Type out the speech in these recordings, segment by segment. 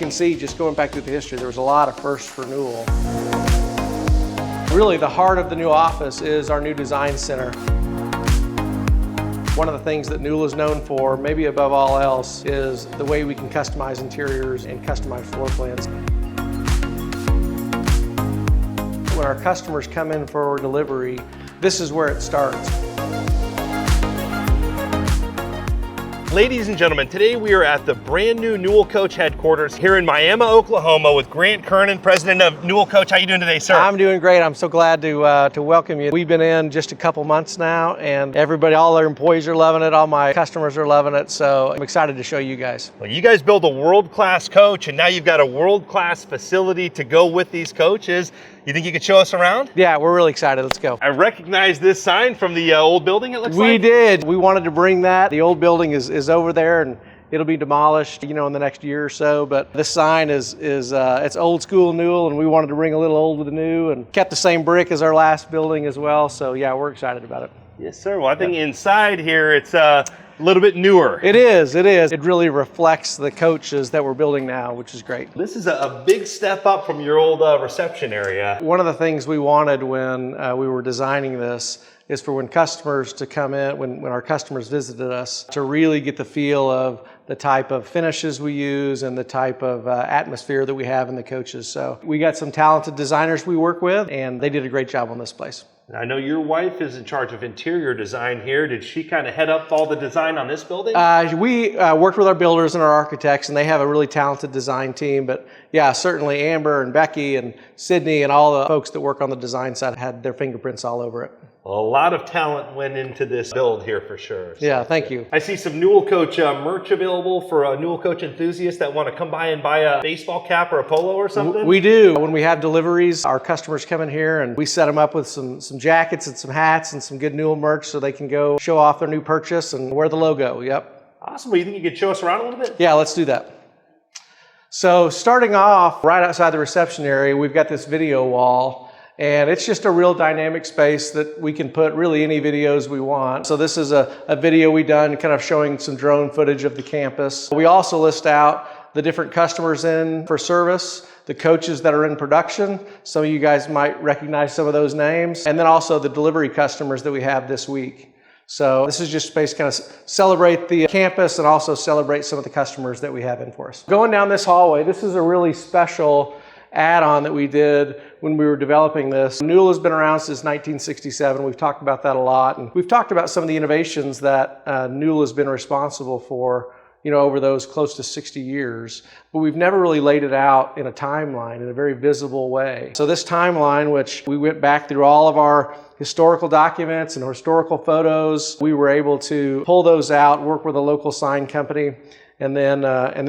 can see, just going back through the history, there was a lot of firsts for Newell. Really, the heart of the new office is our new design center. One of the things that Newell is known for, maybe above all else, is the way we can customize interiors and customize floor plans. When our customers come in for delivery, this is where it starts. Ladies and gentlemen, today we are at the brand new Newell Coach headquarters here in Miami, Oklahoma with Grant Kernan, president of Newell Coach. How you doing today, sir? I'm doing great. I'm so glad to welcome you. We've been in just a couple months now, and everybody, all our employees are loving it. All my customers are loving it. So I'm excited to show you guys. Well, you guys built a world-class coach, and now you've got a world-class facility to go with these coaches. You think you could show us around? Yeah, we're really excited. Let's go. I recognize this sign from the old building, it looks like. We did. We wanted to bring that. The old building is over there, and it'll be demolished, in the next year or so. But this sign is it's old school Newell, and we wanted to bring a little old with the new, and kept the same brick as our last building as well. So yeah, we're excited about it. Yes, sir. Well, I think inside here it's a little bit newer. It is. It really reflects the coaches that we're building now, which is great. This is a big step up from your old reception area. One of the things we wanted when we were designing this is for when customers to come in, when our customers visited us, to really get the feel of the type of finishes we use and the type of atmosphere that we have in the coaches. So we got some talented designers we work with, and they did a great job on this place. I know your wife is in charge of interior design here. Did she kind of head up all the design on this building? We worked with our builders and our architects, and they have a really talented design team. But yeah, certainly Amber and Becky and Sydney and all the folks that work on the design side had their fingerprints all over it. Well, a lot of talent went into this build here for sure. So, yeah, thank you. I see some Newell Coach merch available for Newell Coach enthusiasts that want to come by and buy a baseball cap or a polo or something. We do. When we have deliveries, our customers come in here and we set them up with some jackets and some hats and some good Newell merch so they can go show off their new purchase and wear the logo. Yep. Awesome. Well, you think you could show us around a little bit? Yeah, let's do that. So starting off right outside the reception area, we've got this video wall. And it's just a real dynamic space that we can put really any videos we want. So this is a video we done kind of showing some drone footage of the campus. We also list out the different customers in for service, the coaches that are in production. Some of you guys might recognize some of those names. And then also the delivery customers that we have this week. So this is just space to kind of celebrate the campus and also celebrate some of the customers that we have in for us. Going down this hallway, this is a really special add-on that we did when we were developing this. Newell has been around since 1967. We've talked about that a lot. And we've talked about some of the innovations that Newell has been responsible for, over those close to 60 years. But we've never really laid it out in a timeline in a very visible way. So this timeline, which we went back through all of our historical documents and historical photos, we were able to pull those out, work with a local sign company, and then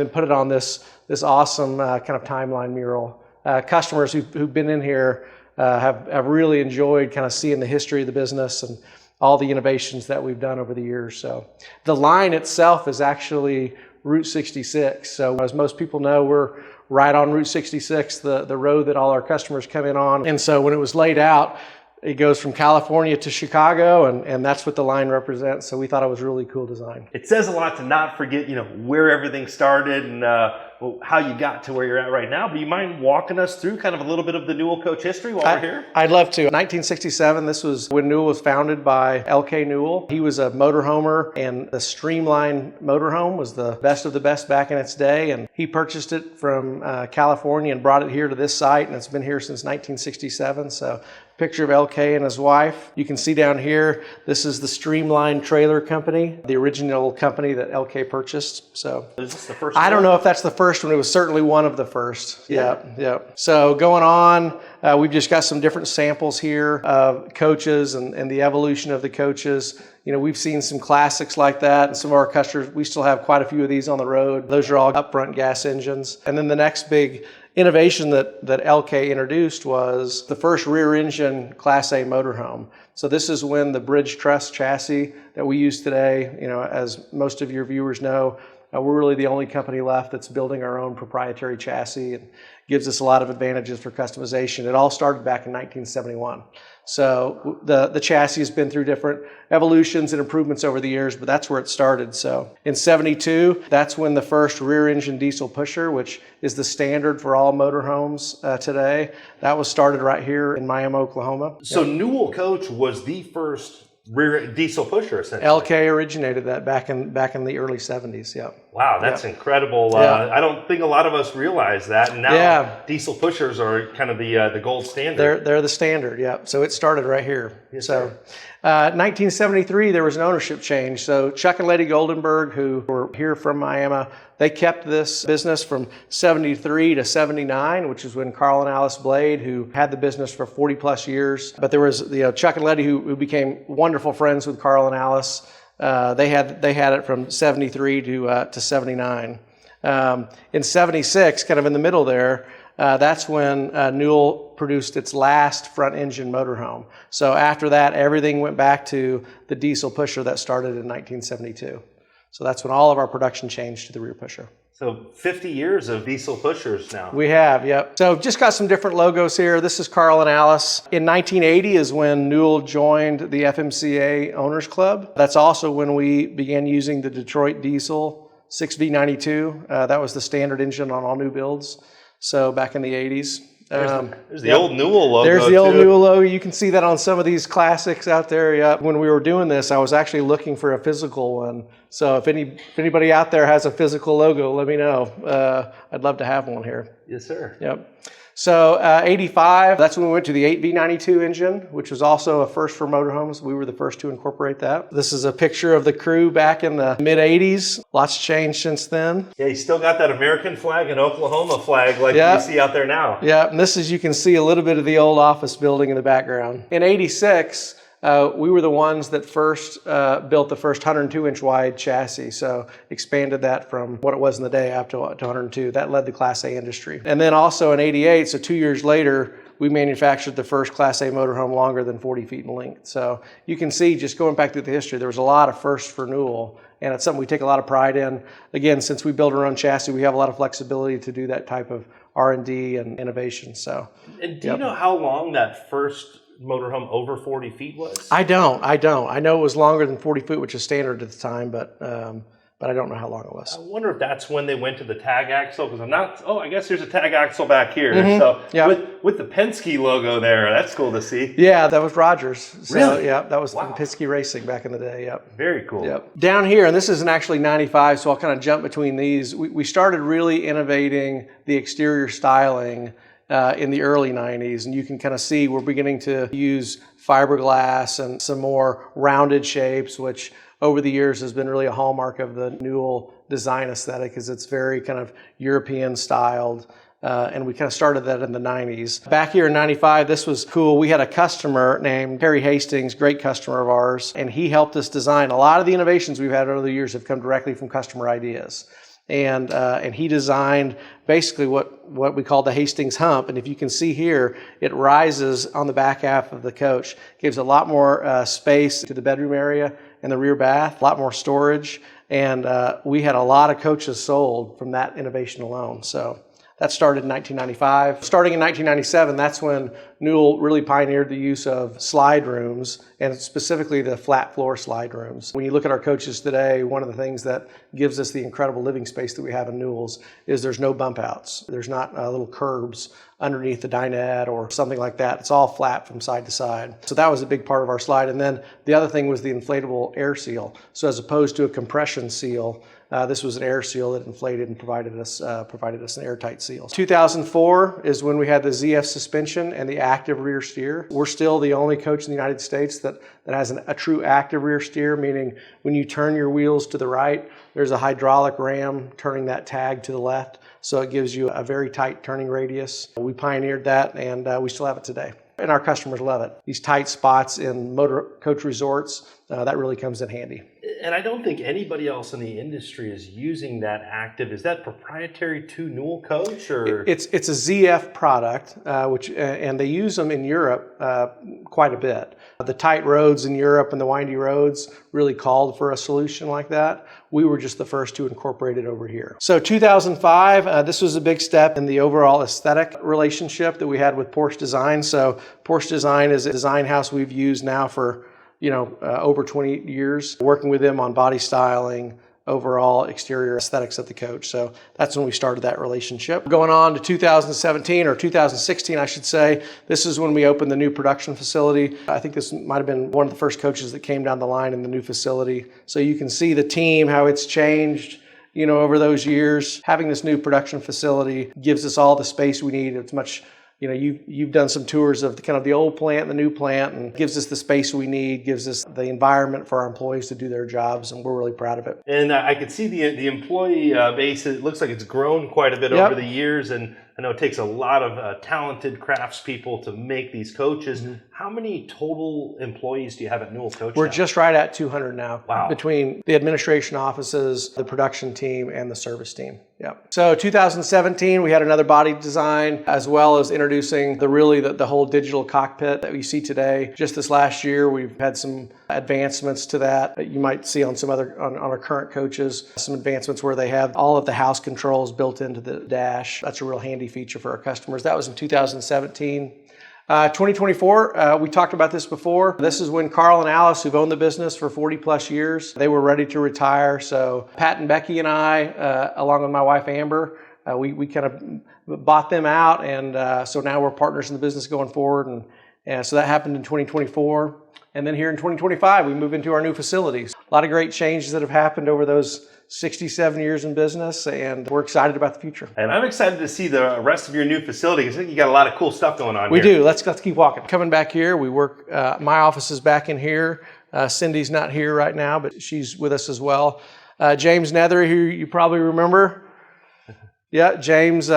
put it on this awesome kind of timeline mural. Customers who've been in here have really enjoyed kind of seeing the history of the business and all the innovations that we've done over the years. So the line itself is actually Route 66. So as most people know, we're right on Route 66, the road that all our customers come in on. And so when it was laid out, it goes from California to Chicago, and that's what the line represents. So we thought it was a really cool design. It says a lot to not forget, where everything started and how you got to where you're at right now. But you mind walking us through kind of a little bit of the Newell Coach history while we're here? I'd love to. 1967, this was when Newell was founded by L.K. Newell. He was a motorhomer, and the Streamline motorhome was the best of the best back in its day. And he purchased it from California and brought it here to this site, and it's been here since 1967. So picture of L.K. and his wife. You can see down here, this is the Streamline Trailer Company, the original company that L.K. purchased. So is this the first I don't know if that's the first one. It was certainly one of the first. Yeah. So going on, we've just got some different samples here of coaches and the evolution of the coaches. We've seen some classics like that, and some of our customers, we still have quite a few of these on the road. Those are all up-front gas engines. And then the next big innovation that LK introduced was the first rear engine Class A motorhome. So this is when the bridge truss chassis that we use today, as most of your viewers know, we're really the only company left that's building our own proprietary chassis, and gives us a lot of advantages for customization. It all started back in 1971. So the chassis has been through different evolutions and improvements over the years, but that's where it started. So in 72, that's when the first rear engine diesel pusher, which is the standard for all motorhomes today, that was started right here in Miami, Oklahoma. So Newell Coach was the first rear diesel pusher, essentially. LK originated that back in the early 70s. Yeah. Wow, that's incredible. I don't think a lot of us realize that. And now diesel pushers are kind of the gold standard. They're the standard. Yeah. So it started right here. Yes, so 1973, there was an ownership change. So Chuck and Lady Goldenberg, who were here from Miami, they kept this business from 73 to 79, which is when Carl and Alice Blade, who had the business for 40 plus years. But there was Chuck and Lady who became wonderful friends with Carl and Alice. They had it from 73 to 79. In 76, kind of in the middle there, that's when Newell produced its last front engine motorhome. So after that, everything went back to the diesel pusher that started in 1972. So that's when all of our production changed to the rear pusher. So 50 years of diesel pushers now. We have, yep. So just got some different logos here. This is Carl and Alice. In 1980 is when Newell joined the FMCA Owners Club. That's also when we began using the Detroit Diesel 6V92. That was the standard engine on all new builds. So back in the 80s. There's the old Newell logo. There's the old Newell logo. You can see that on some of these classics out there. Yeah. When we were doing this, I was actually looking for a physical one. So if anybody out there has a physical logo, let me know. I'd love to have one here. Yes, sir. Yep. So 85, that's when we went to the 8V92 engine, which was also a first for motorhomes. We were the first to incorporate that. This is a picture of the crew back in the mid 80s. Lots changed since then. Yeah, you still got that American flag and Oklahoma flag like you see out there now. Yeah, and this is, you can see a little bit of the old office building in the background. In 86, we were the ones that first built the first 102-inch wide chassis, so expanded that from what it was in the day up to 102. That led the Class A industry. And then also in 88, so 2 years later, we manufactured the first Class A motorhome longer than 40 feet in length. So you can see, just going back through the history, there was a lot of firsts for Newell, and it's something we take a lot of pride in. Again, since we build our own chassis, we have a lot of flexibility to do that type of R&D and innovation. So, and do you know how long that first motorhome over 40 feet was? I don't. I know it was longer than 40 feet, which is standard at the time, but I don't know how long it was. I wonder if that's when they went to the tag axle, because I'm not, I guess there's a tag axle back here. Mm-hmm. So with the Penske logo there, that's cool to see. Yeah, that was Rogers. So, really? Yeah, that was Penske Racing back in the day, yep. Very cool. Yep. Down here, and this isn't actually 95, so I'll kind of jump between these. We started really innovating the exterior styling in the early 90s, and you can kind of see we're beginning to use fiberglass and some more rounded shapes, which over the years has been really a hallmark of the Newell design aesthetic, is it's very kind of European styled. And we kind of started that in the 90s. Back here in 95, this was cool. We had a customer named Harry Hastings, great customer of ours, and he helped us design. A lot of the innovations we've had over the years have come directly from customer ideas. And he designed basically what we call the Hastings hump. And if you can see here, it rises on the back half of the coach. Gives a lot more space to the bedroom area and the rear bath, a lot more storage. And we had a lot of coaches sold from that innovation alone. So that started in 1995. Starting in 1997, that's when Newell really pioneered the use of slide rooms, and specifically the flat floor slide rooms. When you look at our coaches today, one of the things that gives us the incredible living space that we have in Newell's is there's no bump outs. There's not little curbs underneath the dinette or something like that. It's all flat from side to side. So that was a big part of our slide. And then the other thing was the inflatable air seal. So as opposed to a compression seal, this was an air seal that inflated and provided us an airtight seal. 2004 is when we had the ZF suspension and the active rear steer. We're still the only coach in the United States that has a true active rear steer, meaning when you turn your wheels to the right, there's a hydraulic ram turning that tag to the left. So it gives you a very tight turning radius. We pioneered that, and we still have it today. And our customers love it. These tight spots in motor coach resorts, that really comes in handy. And I don't think anybody else in the industry is using that active. Is that proprietary to Newell Coach, or? It's a ZF product, and they use them in Europe quite a bit. The tight roads in Europe and the windy roads really called for a solution like that. We were just the first to incorporate it over here. So 2005, this was a big step in the overall aesthetic relationship that we had with Porsche Design. So Porsche Design is a design house we've used now for over 20 years, working with them on body styling, overall exterior aesthetics of the coach. So that's when we started that relationship. Going on to 2017 or 2016, I should say, this is when we opened the new production facility. I think this might have been one of the first coaches that came down the line in the new facility. So you can see the team, how it's changed, over those years. Having this new production facility gives us all the space we need. It's much you've done some tours of the old plant and the new plant, and gives us the space we need, gives us the environment for our employees to do their jobs, and we're really proud of it. And I could see the employee base. It looks like it's grown quite a bit over the years, and I know it takes a lot of talented craftspeople to make these coaches. Mm-hmm. How many total employees do you have at Newell Coach We're now? just right at 200 now. Wow. Between the administration offices, the production team, and the service team. Yep. So 2017, we had another body design, as well as introducing the whole digital cockpit that we see today. Just this last year, we've had some advancements to that you might see on some other on our current coaches. Some advancements where they have all of the house controls built into the dash. That's a real handy feature for our customers. That was in 2017. 2024, we talked about this before. This is when Carl and Alice, who've owned the business for 40 plus years, they were ready to retire. So Pat and Becky and I, along with my wife Amber, we kind of bought them out, and so now we're partners in the business going forward. And so that happened in 2024. And then here in 2025, we move into our new facilities. A lot of great changes that have happened over those 67 years in business, and we're excited about the future. And I'm excited to see the rest of your new facility, because I think you got a lot of cool stuff going on We here. do. Let's keep walking. Coming back here, we work, my office is back in here. Cindy's not here right now, but she's with us as well. James Nether, who you probably remember. Yeah, James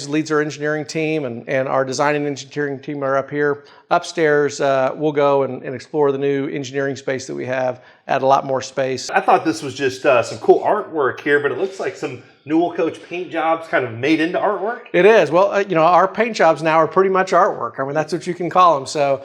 leads our engineering team, and our design and engineering team are up here. Upstairs, we'll go and explore the new engineering space that we have, add a lot more space. I thought this was just some cool artwork here, but it looks like some Newell Coach paint jobs kind of made into artwork. It is. Well, our paint jobs now are pretty much artwork. I mean, that's what you can call them. So,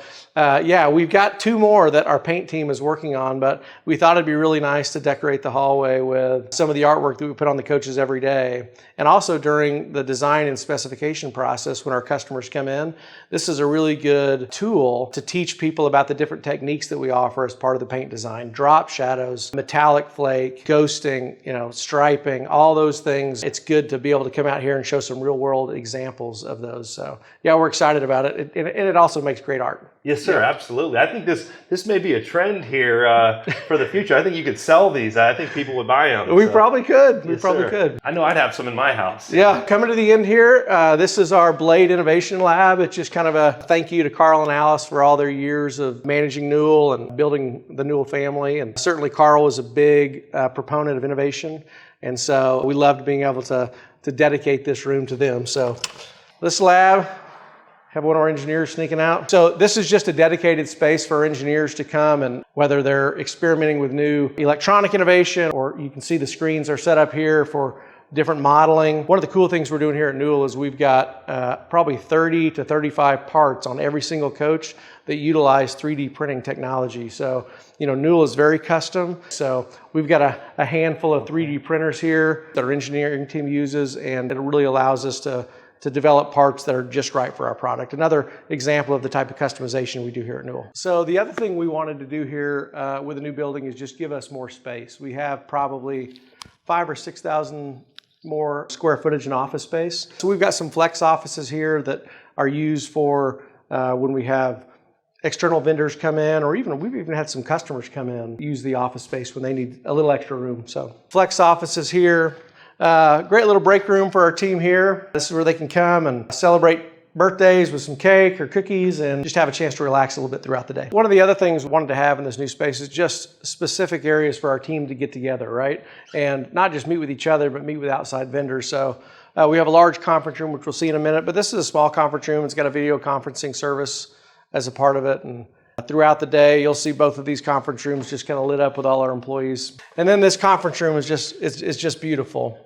we've got two more that our paint team is working on, but we thought it'd be really nice to decorate the hallway with some of the artwork that we put on the coaches every day. And also during the design and specification process when our customers come in, this is a really good tool to teach people about the different techniques that we offer as part of the paint design. Drop shadows, metallic flake, ghosting, striping, all those things. It's good to be able to come out here and show some real world examples of those. So yeah, we're excited about it. And it also makes great art. Yes, sir. Yeah. Absolutely. I think this may be a trend here for the future. I think you could sell these. I think people would buy them. We probably could. Yes, sir. I know I'd have some in my house. Yeah. Coming to the end here, this is our Blade Innovation Lab. It's just kind of a thank you to Carl and Alice for all their years of managing Newell and building the Newell family. And certainly Carl was a big proponent of innovation. And so we loved being able to dedicate this room to them. So this lab, have one of our engineers sneaking out. So this is just a dedicated space for engineers to come, and whether they're experimenting with new electronic innovation, or you can see the screens are set up here for different modeling. One of the cool things we're doing here at Newell is we've got probably 30 to 35 parts on every single coach that utilize 3D printing technology. So, Newell is very custom. So we've got a handful of 3D printers here that our engineering team uses, and it really allows us to develop parts that are just right for our product. Another example of the type of customization we do here at Newell. So the other thing we wanted to do here with the new building is just give us more space. We have probably 5,000 or 6,000 more square footage in office space. So we've got some flex offices here that are used for when we have external vendors come in, or we've even had some customers come in, use the office space when they need a little extra room. So flex offices here. Great little break room for our team here. This is where they can come and celebrate birthdays with some cake or cookies and just have a chance to relax a little bit throughout the day. One of the other things we wanted to have in this new space is just specific areas for our team to get together, right? And not just meet with each other, but meet with outside vendors. So we have a large conference room, which we'll see in a minute, but this is a small conference room. It's got a video conferencing service as a part of it. And Throughout the day, you'll see both of these conference rooms just kind of lit up with all our employees. And then this conference room is just beautiful.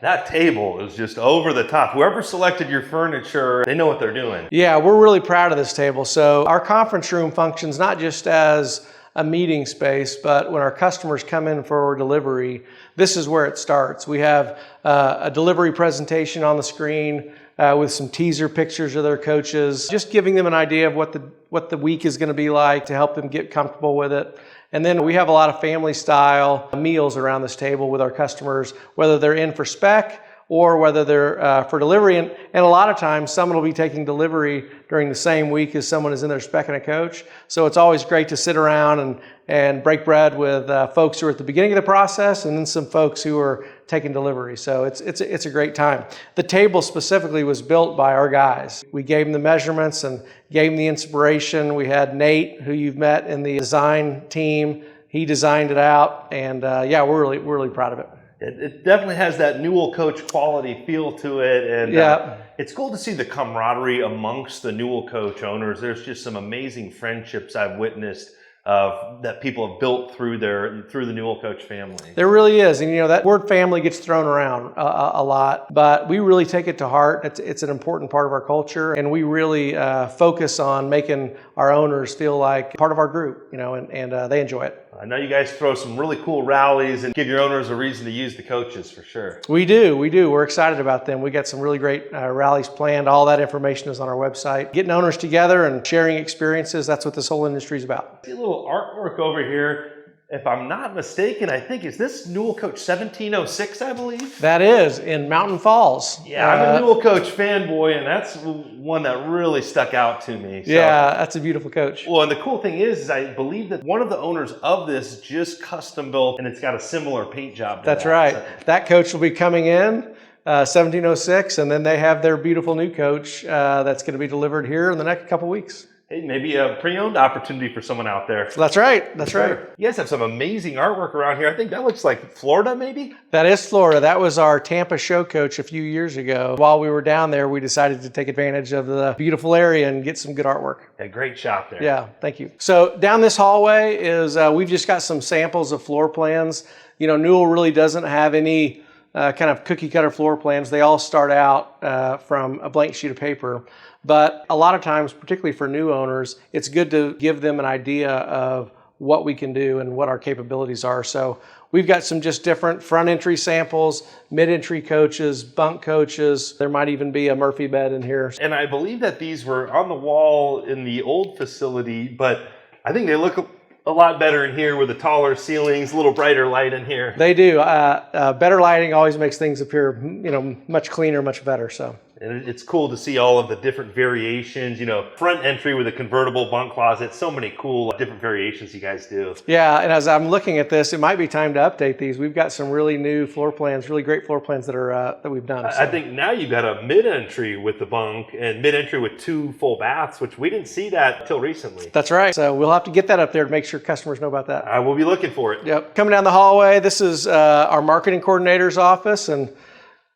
That table is just over the top. Whoever selected your furniture, they know what they're doing. Yeah, we're really proud of this table. So our conference room functions not just as a meeting space, but when our customers come in for delivery, this is where it starts. We have a delivery presentation on the screen with some teaser pictures of their coaches, just giving them an idea of what the week is going to be like to help them get comfortable with it. And then we have a lot of family style meals around this table with our customers, whether they're in for spec or whether they're for delivery. And a lot of times someone will be taking delivery during the same week as someone is in there spec'ing a coach. So it's always great to sit around and break bread with folks who are at the beginning of the process and then some folks who are taking delivery. So it's a great time. The table specifically was built by our guys. We gave them the measurements and gave them the inspiration. We had Nate, who you've met in the design team. He designed it out, and yeah, we're really proud of it. It definitely has that Newell coach quality feel to it, and yeah. It's cool to see the camaraderie amongst the Newell coach owners. There's just some amazing friendships I've witnessed that people have built through the Newell coach family. There really is, and that word family gets thrown around a lot, but we really take it to heart. It's an important part of our culture, and we really focus on making our owners feel like part of our group, and they enjoy it. I know you guys throw some really cool rallies and give your owners a reason to use the coaches for sure. We do. We're excited about them. We got some really great rallies planned. All that information is on our website. Getting owners together and sharing experiences, that's what this whole industry is about. See a little artwork over here. If I'm not mistaken, I think, is this Newell Coach 1706, I believe? That is, in Mountain Falls. Yeah, I'm a Newell Coach fanboy, and that's one that really stuck out to me. So, yeah, that's a beautiful coach. Well, and the cool thing is I believe that one of the owners of this just custom built, and it's got a similar paint job to That's that. right. So that coach will be coming in, 1706, and then they have their beautiful new coach that's going to be delivered here in the next couple weeks. Hey, maybe a pre-owned opportunity for someone out there. That's right. That's right. You guys have some amazing artwork around here. I think that looks like Florida, maybe? That is Florida. That was our Tampa show coach a few years ago. While we were down there, we decided to take advantage of the beautiful area and get some good artwork. Yeah, great shop there. Yeah, thank you. So down this hallway is, we've just got some samples of floor plans. Newell really doesn't have any kind of cookie cutter floor plans. They all start out from a blank sheet of paper. But a lot of times, particularly for new owners, it's good to give them an idea of what we can do and what our capabilities are. So we've got some just different front entry samples, mid entry coaches, bunk coaches. There might even be a Murphy bed in here. And I believe that these were on the wall in the old facility, but I think they look a lot better in here with the taller ceilings, a little brighter light in here. They do. Better lighting always makes things appear, much cleaner, much better. So. And it's cool to see all of the different variations, front entry with a convertible bunk closet, so many cool different variations you guys do. Yeah, and as I'm looking at this, it might be time to update these. We've got some really new floor plans, really great floor plans that we've done. So. I think now you've got a mid-entry with the bunk and mid-entry with 2 full baths, which we didn't see that until recently. That's right. So we'll have to get that up there to make sure customers know about that. I will be looking for it. Yep. Coming down the hallway, this is our marketing coordinator's office, and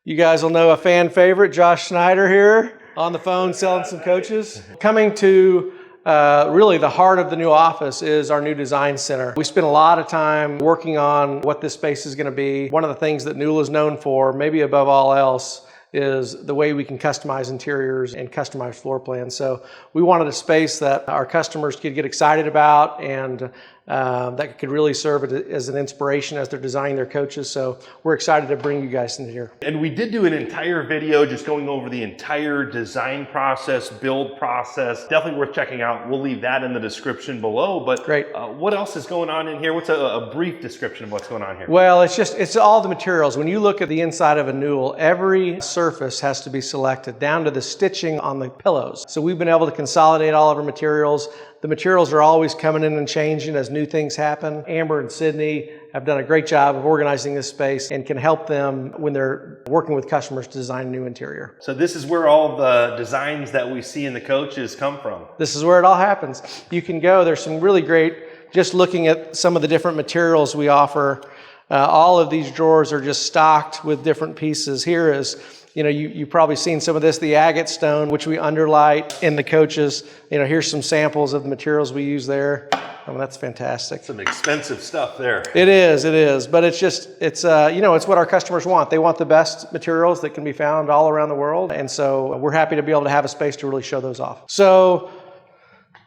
you guys will know a fan favorite, Josh Snyder here on the phone selling some coaches. Coming to really the heart of the new office is our new design center. We spent a lot of time working on what this space is going to be. One of the things that Newell is known for, maybe above all else, is the way we can customize interiors and customize floor plans. So we wanted a space that our customers could get excited about and that could really serve as an inspiration as they're designing their coaches. So we're excited to bring you guys into here. And we did do an entire video just going over the entire design process, build process. Definitely worth checking out. We'll leave that in the description below. But great. What else is going on in here? What's a brief description of what's going on here? Well, it's all the materials. When you look at the inside of a Newell, every surface has to be selected down to the stitching on the pillows. So we've been able to consolidate all of our materials. The materials are always coming in and changing as new things happen. Amber and Sydney have done a great job of organizing this space and can help them when they're working with customers to design a new interior. So this is where all the designs that we see in the coaches come from. This is where it all happens. You can go. There's some really great, just looking at some of the different materials we offer. All of these drawers are just stocked with different pieces. Here is you know, you've probably seen some of this, the agate stone, which we underlight in the coaches. You know, here's some samples of the materials we use there. Oh, that's fantastic. Some expensive stuff there. It is, but it's just, you know, it's what our customers want. They want the best materials that can be found all around the world. And so we're happy to be able to have a space to really show those off. So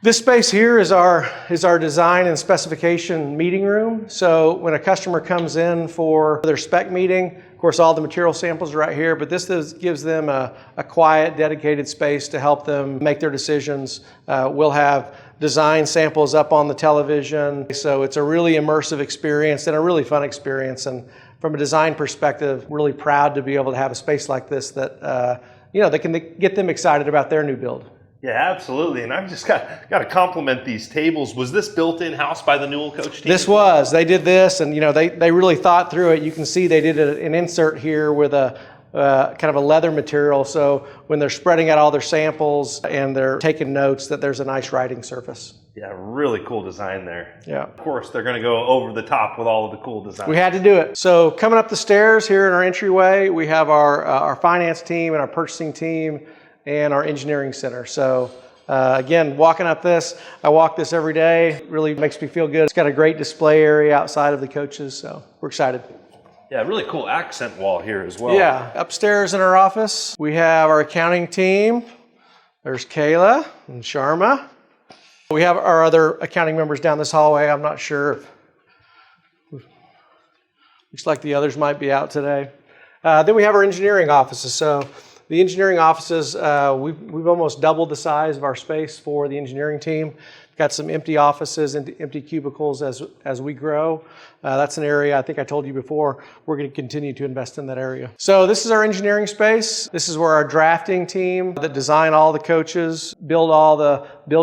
this space here is our design and specification meeting room. So when a customer comes in for their spec meeting, of course, all the material samples are right here, but this gives them a quiet, dedicated space to help them make their decisions. We'll have design samples up on the television. So it's a really immersive experience and a really fun experience. And from a design perspective, really proud to be able to have a space like this that, you know, that can get them excited about their new build. Yeah, absolutely. And I've just got to compliment these tables. Was this built in-house by the Newell coach team? This was. They did this, and, you know, they really thought through it. You can see they did an insert here with a kind of a leather material, so when they're spreading out all their samples and they're taking notes, that there's a nice writing surface. Yeah, really cool design there. Yeah. Of course, they're going to go over the top with all of the cool design. We had to do it. So coming up the stairs here in our entryway, we have our finance team and our purchasing team and our engineering center. So again, walking up this, I walk this every day. Really makes me feel good. It's got a great display area outside of the coaches, so we're excited. Yeah, really cool accent wall here as well. Yeah, upstairs in our office, we have our accounting team. There's Kayla and Sharma. We have our other accounting members down this hallway. I'm not sure. Looks like the others might be out today. Then we have our engineering offices. So the engineering offices, we've almost doubled the size of our space for the engineering team. Got some empty offices and empty cubicles as we grow. That's an area, I think I told you before, we're going to continue to invest in that area. So this is our engineering space. This is where our drafting team that design all the coaches, build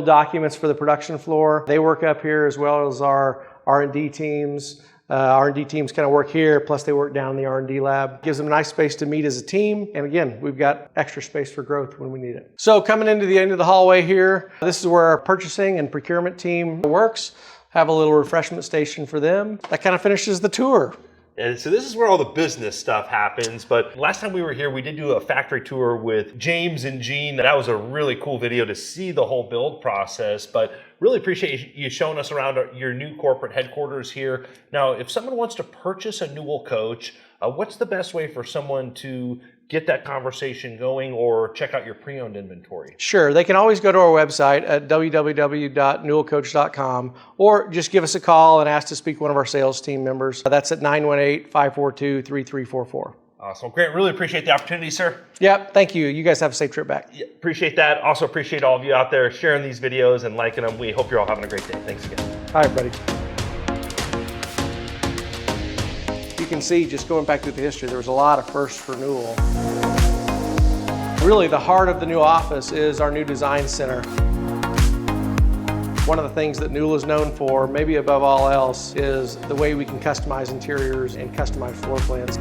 documents for the production floor. They work up here, as well as our R&D teams. R&D teams kind of work here, plus they work down in the R&D lab. Gives them a nice space to meet as a team. And again, we've got extra space for growth when we need it. So coming into the end of the hallway here, this is where our purchasing and procurement team works. Have a little refreshment station for them. That kind of finishes the tour. And so this is where all the business stuff happens. But last time we were here, we did do a factory tour with James and Gene. That was a really cool video to see the whole build process. But really appreciate you showing us around your new corporate headquarters here. Now, if someone wants to purchase a Newell coach, what's the best way for someone to get that conversation going or check out your pre-owned inventory? Sure. They can always go to our website at www.newellcoach.com or just give us a call and ask to speak to one of our sales team members. That's at 918-542-3344. Awesome. Grant, really appreciate the opportunity, sir. Yep. Thank you. You guys have a safe trip back. Yeah, appreciate that. Also appreciate all of you out there sharing these videos and liking them. We hope you're all having a great day. Thanks again. Hi, everybody. You can see, just going back through the history, there was a lot of firsts for Newell. Really, the heart of the new office is our new design center. One of the things that Newell is known for, maybe above all else, is the way we can customize interiors and customize floor plans.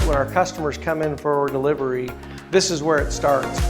When our customers come in for delivery, this is where it starts.